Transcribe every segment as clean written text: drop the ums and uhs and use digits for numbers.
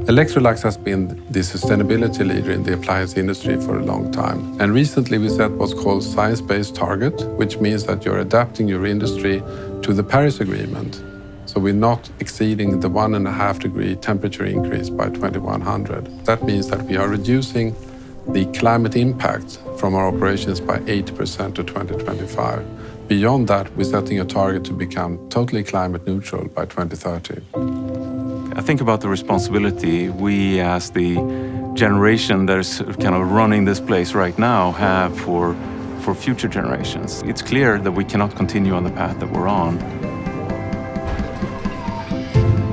Electrolux has been the sustainability leader in the appliance industry for a long time. And recently we set what's called science-based target, which means that you're adapting your industry to the Paris Agreement. So we're not exceeding the 1.5 degree temperature increase by 2100. That means that we are reducing the climate impact from our operations by 80% to 2025. Beyond that, we're setting a target to become totally climate neutral by 2030. I think about the responsibility we as the generation that is kind of running this place right now have for future generations. It's clear that we cannot continue on the path that we're on.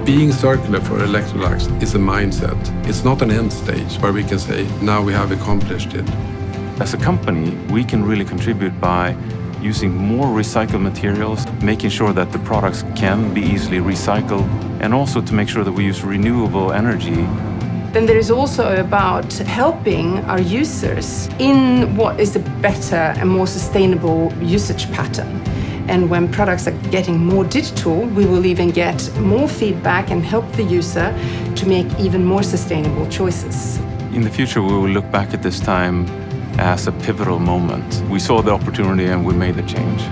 Being circular for Electrolux is a mindset. It's not an end stage where we can say, now we have accomplished it. As a company, we can really contribute by using more recycled materials, making sure that the products can be easily recycled, and also to make sure that we use renewable energy. Then there is also about helping our users in what is a better and more sustainable usage pattern. And when products are getting more digital, we will even get more feedback and help the user to make even more sustainable choices. In the future, we will look back at this time as a pivotal moment. We saw the opportunity and we made the change.